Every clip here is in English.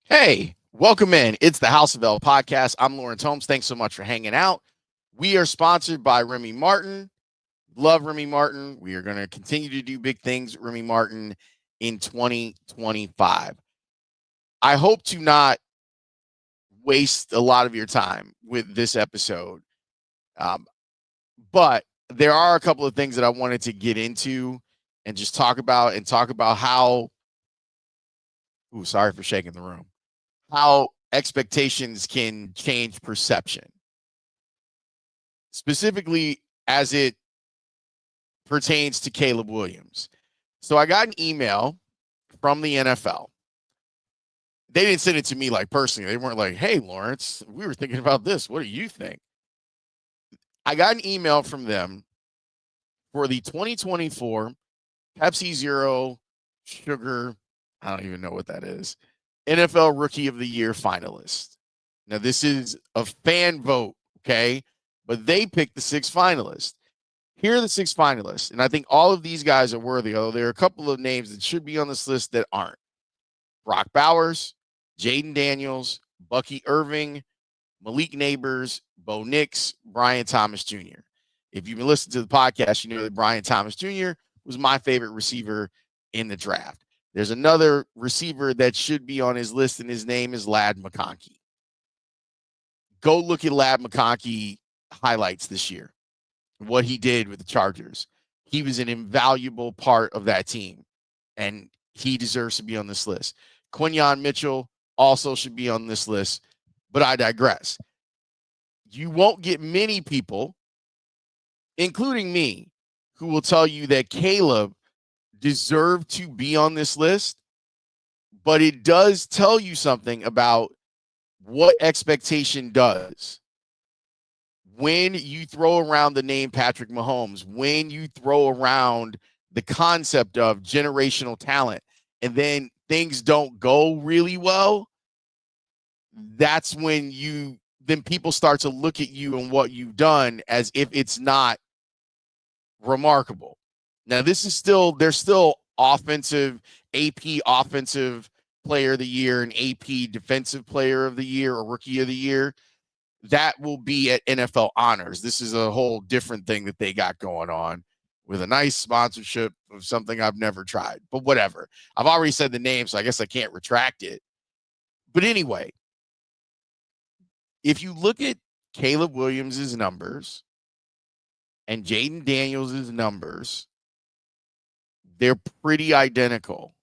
Hey, welcome in. It's the House of L podcast. I'm Laurence Holmes. Thanks so much for hanging out. We are sponsored by Remy Martin. Love Remy Martin. We are going to continue to do big things, Remy Martin, in 2025. I hope to not waste a lot of your time with this episode, um, but there are a couple of things that I wanted to get into and just talk about how. Ooh, sorry for shaking the room. How expectations can change perception, specifically as it pertains to Caleb Williams. So I got an email from the NFL. They didn't send it to me like personally. They weren't like, "Hey, Laurence, we were thinking about this. What do you think?" I got an email from them for the 2024 Pepsi Zero Sugar. I don't even know what that is. NFL Rookie of the Year finalist. Now, this is a fan vote, okay? But they picked the six finalists. Here are the six finalists, and I think all of these guys are worthy, although there are a couple of names that should be on this list that aren't. Brock Bowers, Jaden Daniels, Bucky Irving, Malik Neighbors, Bo Nix, Brian Thomas Jr. If you've been listening to the podcast, you know that Brian Thomas Jr. was my favorite receiver in the draft. There's another receiver that should be on his list, and his name is Ladd McConkey. Go look at Ladd McConkey highlights this year, what he did with the Chargers. He was an invaluable part of that team, and he deserves to be on this list. Quinyon Mitchell also should be on this list, but I digress. You won't get many people, including me, who will tell you that Caleb deserved to be on this list, but it does tell you something about what expectation does. When you throw around the name Patrick Mahomes, when you throw around the concept of generational talent, and then things don't go really well, that's when then people start to look at you and what you've done as if it's not remarkable. Now, there's still offensive, AP offensive player of the year and AP defensive player of the year or rookie of the year. That will be at NFL honors. This is a whole different thing that they got going on with a nice sponsorship of something I've never tried, but whatever. I've already said the name, so I guess I can't retract it. But anyway, if you look at Caleb Williams' numbers and Jaden Daniels' numbers, they're pretty identical.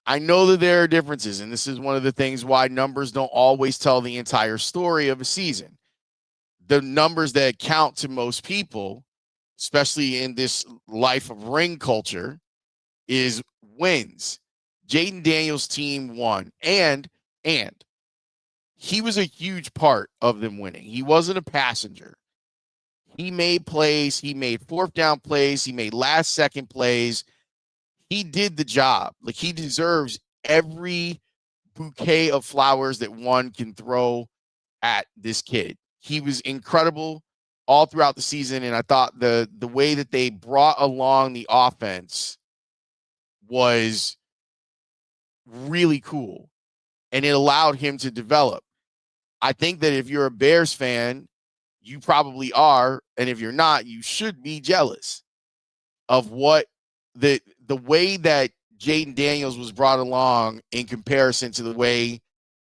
I know that there are differences, and this is one of the things why numbers don't always tell the entire story of a season. The numbers that count to most people, especially in this life of ring culture, is wins. Jaden Daniels' team won, and he was a huge part of them winning. He wasn't a passenger. He made plays. He made fourth down plays. He made last second plays. He did the job. Like, he deserves every bouquet of flowers that one can throw at this kid. He was incredible all throughout the season, and I thought the way that they brought along the offense was really cool, and it allowed him to develop. I think that if you're a Bears fan, you probably are, and if you're not, you should be jealous of what the way that Jaden Daniels was brought along in comparison to the way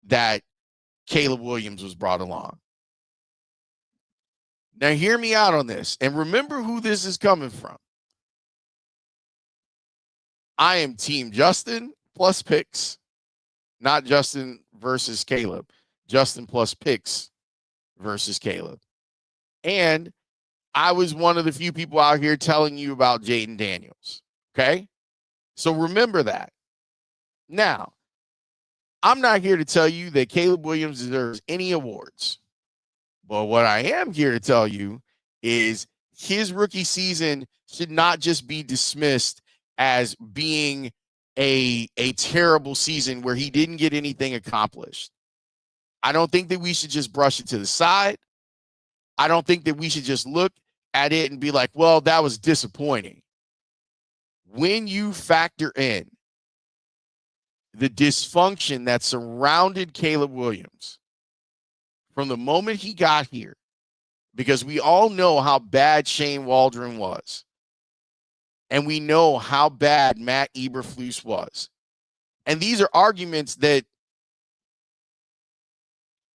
that Caleb Williams was brought along. Now, hear me out on this, and remember who this is coming from. I am Team Justin plus picks, not Justin versus Caleb. Justin plus picks versus Caleb. And I was one of the few people out here telling you about Jaden Daniels. Okay? So remember that. Now, I'm not here to tell you that Caleb Williams deserves any awards. But what I am here to tell you is his rookie season should not just be dismissed as being a terrible season where he didn't get anything accomplished. I don't think that we should just brush it to the side. I don't think that we should just look at it and be like, well, that was disappointing. When you factor in the dysfunction that surrounded Caleb Williams from the moment he got here, because we all know how bad Shane Waldron was. And we know how bad Matt Eberflus was. And these are arguments that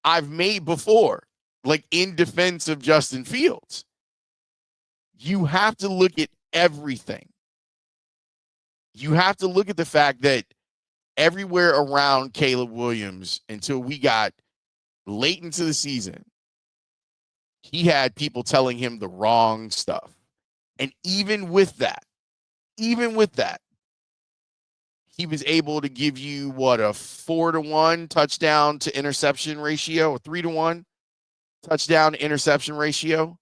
I've made before, like in defense of Justin Fields. You have to look at everything. You have to look at the fact that everywhere around Caleb Williams, until we got late into the season, he had people telling him the wrong stuff. And even with that, he was able to give you what, a 4-to-1 touchdown to interception ratio, a 3-to-1 touchdown to interception ratio.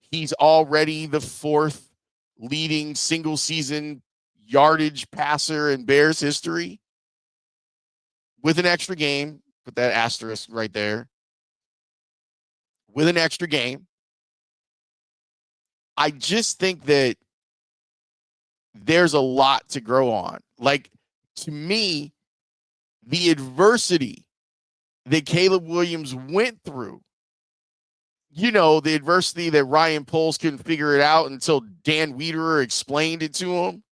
He's already the 4th leading single season yardage passer in Bears history with an extra game. Put that asterisk right there. With an extra game. I just think that there's a lot to grow on. Like, to me, the adversity that Caleb Williams went through, you know, the adversity that Ryan Poles couldn't figure it out until Dan Wiederer explained it to him,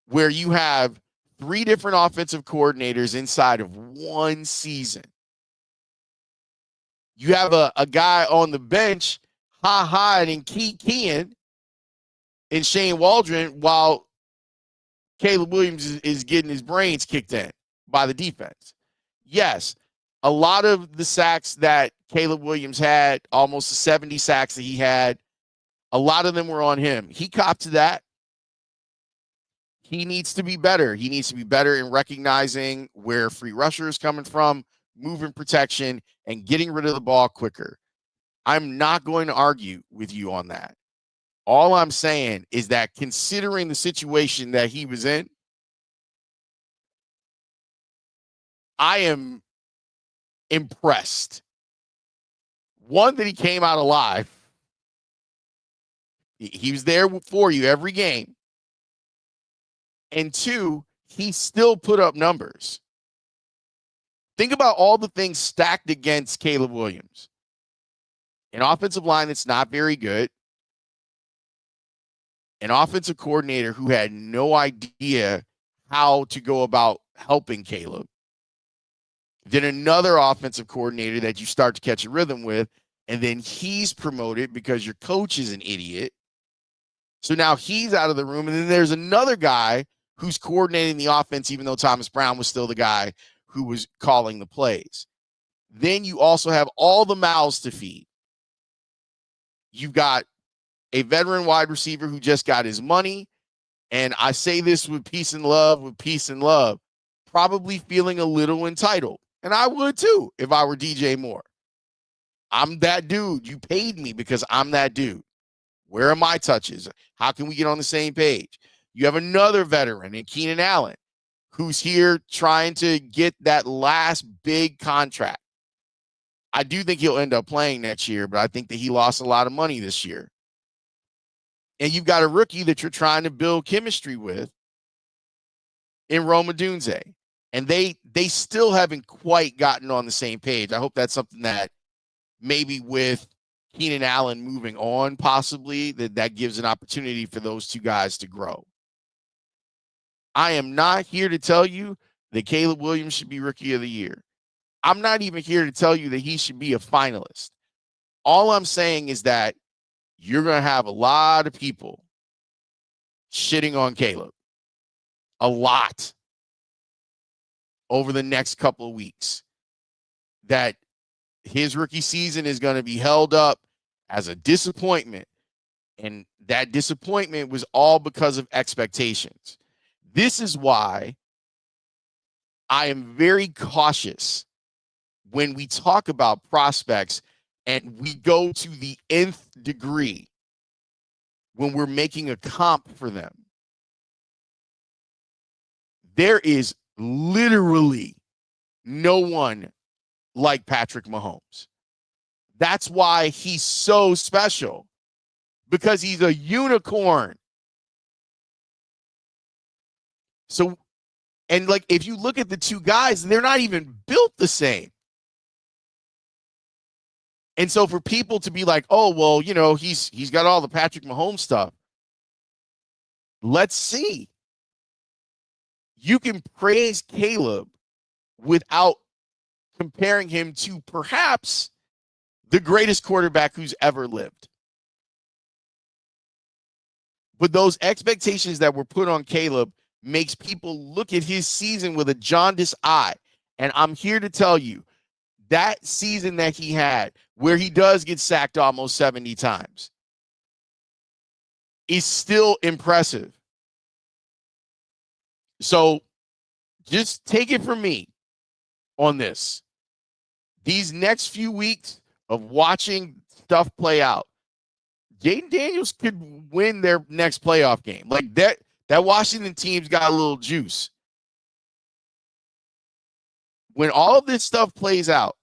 where you have 3 different offensive coordinators inside of one season. You have a guy on the bench and keying in Shane Waldron while Caleb Williams is getting his brains kicked in by the defense. Yes, a lot of the sacks that Caleb Williams had, almost the 70 sacks that he had, a lot of them were on him. He copped to that. He needs to be better. He needs to be better in recognizing where free rusher is coming from, moving protection, and getting rid of the ball quicker. I'm not going to argue with you on that. All I'm saying is that considering the situation that he was in, I am impressed. One, that he came out alive. He was there for you every game. And 2, he still put up numbers. Think about all the things stacked against Caleb Williams. An offensive line that's not very good. An offensive coordinator who had no idea how to go about helping Caleb. Then another offensive coordinator that you start to catch a rhythm with, and then he's promoted because your coach is an idiot. So now he's out of the room, and then there's another guy who's coordinating the offense, even though Thomas Brown was still the guy who was calling the plays. Then you also have all the mouths to feed. You've got a veteran wide receiver who just got his money. And I say this with peace and love, probably feeling a little entitled. And I would too, if I were DJ Moore. I'm that dude. You paid me because I'm that dude. Where are my touches? How can we get on the same page? You have another veteran in Keenan Allen, who's here trying to get that last big contract. I do think he'll end up playing next year, but I think that he lost a lot of money this year. And you've got a rookie that you're trying to build chemistry with in Rome Odunze. And they still haven't quite gotten on the same page. I hope that's something that maybe with Keenan Allen moving on, possibly, that gives an opportunity for those two guys to grow. I am not here to tell you that Caleb Williams should be Rookie of the Year. I'm not even here to tell you that he should be a finalist. All I'm saying is that you're going to have a lot of people shitting on Caleb. A lot. Over the next couple of weeks. That his rookie season is going to be held up as a disappointment. And that disappointment was all because of expectations. This is why I am very cautious when we talk about prospects and we go to the nth degree when we're making a comp for them. There is literally no one like Patrick Mahomes. That's why he's so special, because he's a unicorn. So And like, if you look at the two guys, they're not even built the same. And so for people to be like, oh, well, you know, he's got all the Patrick Mahomes stuff. Let's see. You can praise Caleb without comparing him to perhaps the greatest quarterback who's ever lived. But those expectations that were put on Caleb makes people look at his season with a jaundiced eye. And I'm here to tell you, that season that he had, where he does get sacked almost 70 times, is still impressive. So just take it from me on this. These next few weeks of watching stuff play out, Jaden Daniels could win their next playoff game. Like that Washington team's got a little juice. When all of this stuff plays out,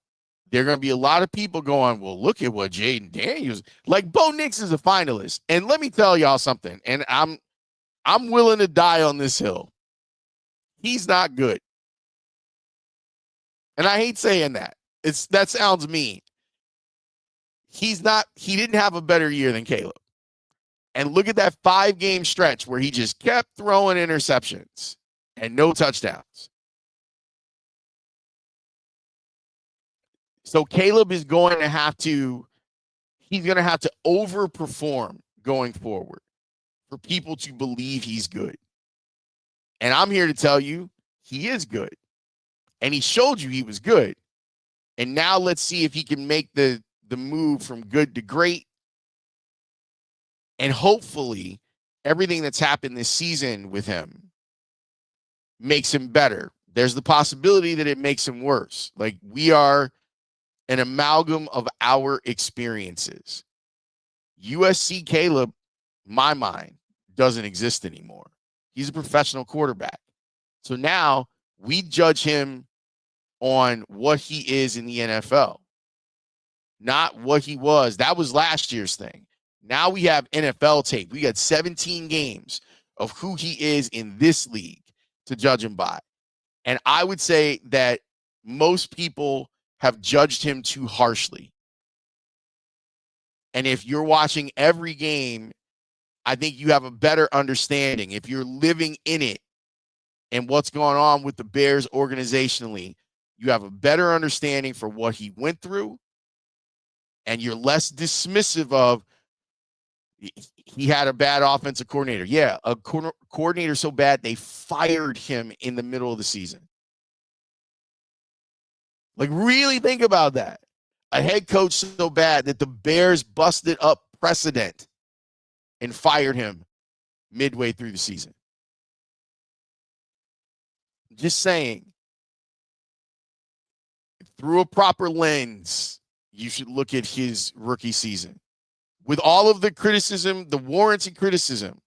there are going to be a lot of people going, well, look at what Jaden Daniels, like Bo Nix is a finalist. And let me tell y'all something, and I'm willing to die on this hill. He's not good. And I hate saying that. That sounds mean. He didn't have a better year than Caleb. And look at that 5-game stretch where he just kept throwing interceptions and no touchdowns. So Caleb is going to have to overperform going forward for people to believe he's good. And I'm here to tell you he is good. And he showed you he was good. And now let's see if he can make the move from good to great. And hopefully everything that's happened this season with him makes him better. There's the possibility that it makes him worse. Like, we are an amalgam of our experiences. USC Caleb, my mind, doesn't exist anymore. He's a professional quarterback. So now we judge him on what he is in the NFL, not what he was. That was last year's thing. Now we have NFL tape. We got 17 games of who he is in this league to judge him by. And I would say that most people have judged him too harshly. And if you're watching every game, I think you have a better understanding. If you're living in it and what's going on with the Bears organizationally, you have a better understanding for what he went through, and you're less dismissive of, he had a bad offensive coordinator. Yeah, a coordinator so bad they fired him in the middle of the season. Like, really think about that. A head coach so bad that the Bears busted up precedent and fired him midway through the season. Just saying, through a proper lens, you should look at his rookie season. With all of the criticism, the warranted criticism,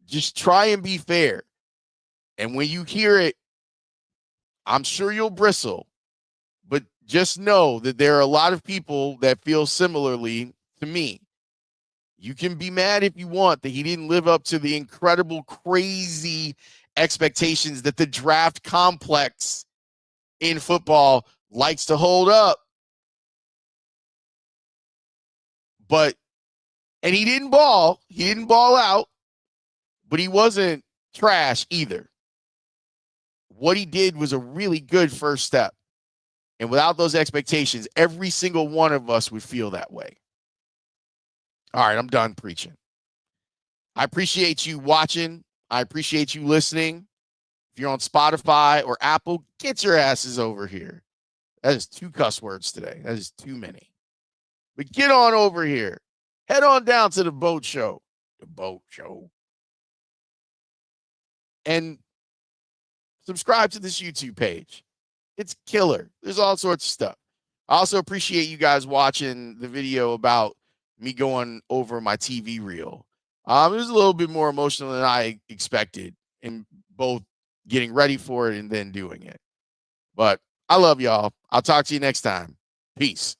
just try and be fair. And when you hear it, I'm sure you'll bristle, but just know that there are a lot of people that feel similarly to me. You can be mad if you want that he didn't live up to the incredible, crazy expectations that the draft complex in football likes to hold up. And he didn't ball out, but he wasn't trash either. What he did was a really good first step. And without those expectations, every single one of us would feel that way. All right, I'm done preaching. I appreciate you watching. I appreciate you listening. If you're on Spotify or Apple, get your asses over here. That is 2 cuss words today. That is too many. But get on over here. Head on down to the boat show. The boat show. And subscribe to this YouTube page. It's killer. There's all sorts of stuff. I also appreciate you guys watching the video about me going over my TV reel. It was a little bit more emotional than I expected in both getting ready for it and then doing it. But I love y'all. I'll talk to you next time. Peace.